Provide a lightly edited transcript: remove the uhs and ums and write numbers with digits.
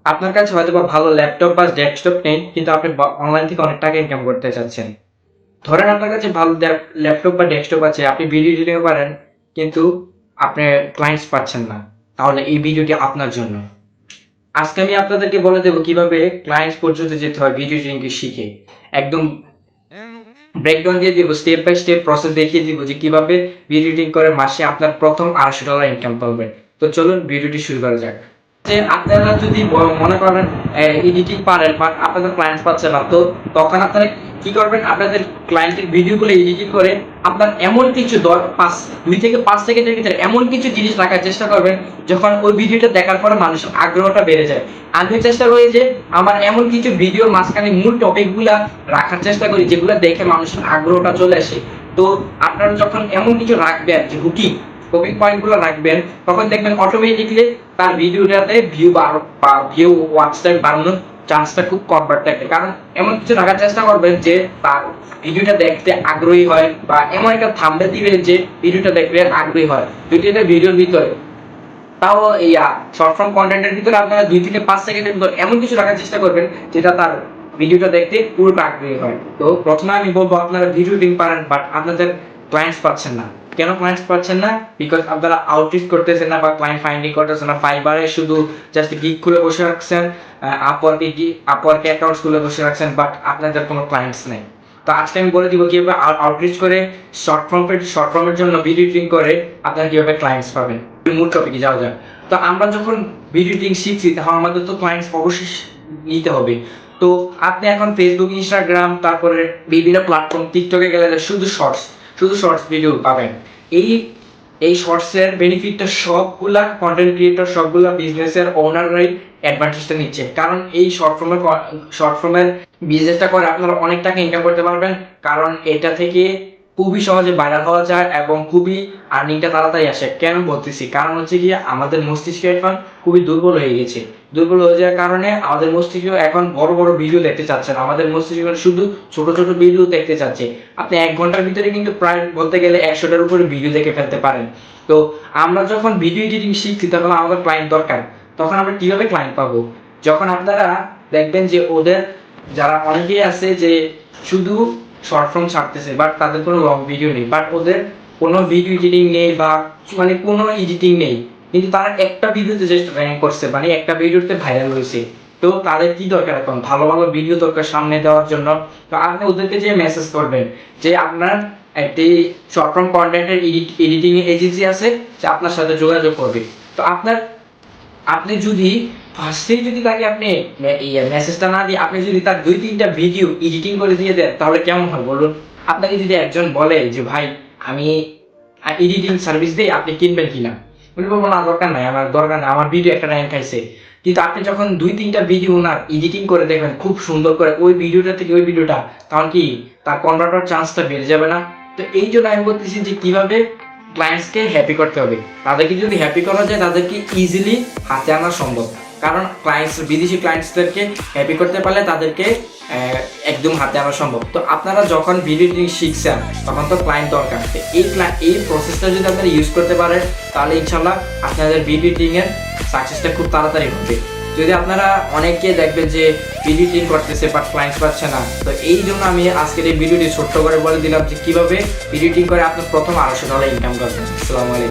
আপনার কাছে হয়তোবা ভালো ল্যাপটপ বা ডেস্কটপ নেই, কিন্তু আপনি অনলাইন থেকে অনেক টাকা ইনকাম করতে চাচ্ছেন। ধরেন আপনার কাছে ভালো ল্যাপটপ বা ডেস্কটপ আছে, আপনি ভিডিও এডিটিং পারেন, কিন্তু আপনি ক্লায়েন্টস পাচ্ছেন না। তাহলে এই ভিডিওটি আপনার জন্য। আজকে আমি আপনাদেরকে বলে দেব কিভাবে ক্লায়েন্টস পর্যন্ত যেতে হয় ভিডিও এডিটিং শিখে। একদম ব্রেকডাউন দিয়ে দিব, স্টেপ বাই স্টেপ প্রসেস দেখিয়ে দিব যে কিভাবে ভিডিও এডিটিং করে মাসে আপনার প্রথম $200 ইনকাম করবেন। তো চলুন ভিডিওটি শুরু করা যাক। যে আপনারা যদি মনে করেন এডিটিং পারেন বাট আপনাদের ক্লায়েন্ট পাচ্ছে না, তো তখন আপনারা কি করবেন? আপনাদের ক্লায়েন্টের ভিডিওগুলো এডিটিং করে আপনার এমন কিছু 2 থেকে 5 সেকেন্ডের ভিতরে এমন কিছু জিনিস রাখার চেষ্টা করবেন, যখন ওই ভিডিওটা দেখার পরে মানুষের আগ্রহটা বেড়ে যায়। আমি চেষ্টা করি যে আমার এমন কিছু ভিডিওর মাঝখানে মূল টপিকগুলা রাখার চেষ্টা করি যেগুলো দেখে মানুষের আগ্রহটা চলে আসে। তো আপনারা যখন এমন কিছু রাখবেন যে টপিক পয়েন্টগুলো রাখবেন, তখন দেখবেন অটোমেটিকলি তার ভিডিওটাতে ভিউ ওয়াচ টাইম বাড়ানোর চান্সটা খুব কম থাকে। কারণ এমন কিছু রাখার চেষ্টা করবেন যে তার ভিডিওটা দেখতে আগ্রহী হয়, বা এমন একটা থাম্বনেল দিবেন যে ভিডিওটা দেখতে আগ্রহী হয়। যদি এটা ভিডিওর ভিতরে, তাও এই শর্ট ফর্ম কন্টেন্টের ভিতরে আপনারা 2 থেকে 5 সেকেন্ডের ভিতরে এমন কিছু রাখার চেষ্টা করবেন যেটা তার ভিডিওটা দেখতে পুরোটা আগ্রহী হয়। তো প্রথমে আমি বলবো, আপনারা ভিডিও এডিটিং পারেন বাট আপনাদের ক্লায়েন্টস পাচ্ছেন না। কেন ক্লায়েন্টস পাচ্ছেন না? বিকজ আপনারা আউটরিচ করতেছেন না বা ক্লায়েন্ট ফাইন্ডিং করতেছেন না। ফাইবারে শুধু জাস্ট গিগ খুলে বসে রাখছেন, আপওয়ার্কে অ্যাকাউন্টস খুলে বসে রাখছেন, বাট আপনাদের কোনো ক্লায়েন্টস নেই। তো আজকে আমি বলে দিব কিভাবে আউটরিচ করে শর্ট ফর্মের জন্য ভিডিও এডিটিং করে আপনারা কিভাবে ক্লায়েন্টস পাবেন। মূল টপিকে যাওয়া যাক। তো আমরা যখন ভিডিও এডিটিং শিখছি, তখন আমাদের তো ক্লায়েন্টস অবশ্যই নিতে হবে। তো আপনি এখন ফেসবুক, ইনস্টাগ্রাম, তারপরে বিভিন্ন প্ল্যাটফর্ম, টিকটকে গেলে শুধু শর্টস ভিডিও পাবেন। এই এই শর্টসের বেনিফিটটা সবগুলা কন্টেন্ট ক্রিয়েটর, সবগুলা বিজনেসের ওনাররাই অ্যাডভান্টেজটা নিচ্ছে। কারণ এই শর্ট ফর্মের বিজনেসটা করে আপনারা অনেক টাকা ইনকাম করতে পারবেন। কারণ এটা থেকে খুবই সহজে ভাইরাল হওয়া যায় এবং খুবই আর্নিংটা তাড়াতাড়ি আসে। কেন বলতেছি? কারণ হচ্ছে গিয়ে আমাদের মস্তিষ্ক এখন খুবই দুর্বল হয়ে গেছে। দুর্বল হয়ে যাওয়ার কারণে আমাদের মস্তিষ্ক এখন বড় বড় ভিডিও দেখতে চাচ্ছে না। আমাদের মস্তিষ্ক শুধু ছোট ছোট ভিডিও দেখতে চাচ্ছে। আপনি 1 ঘন্টার ভিতরে কিন্তু প্রায় বলতে গেলে 100টার উপরে ভিডিও দেখে ফেলতে পারেন। তো আমরা যখন ভিডিও এডিটিং শিখছি, তখন আমাদের ক্লায়েন্ট দরকার। তখন আমরা কিভাবে ক্লায়েন্ট পাবো? যখন আপনারা দেখবেন যে ওদের যারা অনেকেই আছে যে শুধু শর্ট ফর্ম ছাড়তেছে, বাট তাদের কোনো লং ভিডিও নেই, বাট ওদের কোনো ভিডিও এডিটিং নেই বা মানে কোনো এডিটিং নেই, কিন্তু তারা একটা ভিডিওতে জাস্ট র্যাঙ্ক করছে, মানে একটা ভিডিওতে ভাইরাল হয়েছে। তো তাদের কি দরকার? এখন ভালো ভালো ভিডিও দরকার সামনে দেওয়ার জন্য। তো আপনি ওদেরকে যে মেসেজ করবেন যে আপনার একটি শর্ট ফর্ম কন্টেন্টের এডিটিং এজেন্সি আছে, যে আপনার সাথে যোগাযোগ করবে। তো আপনি যদি ফার্স্টেই যদি তাকে আপনি মেসেজটা না দিয়ে আপনি যদি তার 2-3টা ভিডিও এডিটিং করে দিয়ে দেন, তাহলে কেমন হয় বলুন? আপনাকে যদি একজন বলে যে ভাই আমি এডিটিং সার্ভিস দিই, আপনি কিনবেন কিনা? উনি বলবো না, দরকার নাই, আমার ভিডিও একটা র্যাঙ্ক খাইছে। কিন্তু আপনি যখন 2-3টা ভিডিও ওনার এডিটিং করে দেখবেন খুব সুন্দর করে, ওই ভিডিওটা থেকে ওই ভিডিওটা, তখন কি তার কনভার্ট হওয়ার চান্সটা বেড়ে যাবে না? তো এই জন্য আমি বলতেছি যে কিভাবে ক্লায়েন্টসকে হ্যাপি করতে হবে। তাদেরকে যদি হ্যাপি করা যায়, তাদেরকে ইজিলি হাতে আনা সম্ভব। কারণ বিদেশি ক্লায়েন্টসদেরকে হ্যাপি করতে পারলে তাদেরকে একদম হাতে আনা সম্ভব। তো আপনারা যখন ভিডিও এডিটিং শিখছেন, তখন তো ক্লায়েন্ট দরকার। এই প্রসেসটা যদি আপনারা ইউজ করতে পারেন, তাহলে ইনশাল্লাহ আপনাদের ভিডিও এডিটিং এর সাকসেসটা খুব তাড়াতাড়ি হবে। যদি আপনারা অনেকে দেখবেন যে ভিডিও এডিটিং করতেছে বাট ক্লায়েন্ট পাচ্ছে না, তো এই জন্য আমি আজকের এই ভিডিওটি ছোট্ট করে বলে দিলাম যে কিভাবে ভিডিও এডিটিং করে আপনার প্রথম $200 ইনকাম করবেন। আসসালামু আলাইকুম।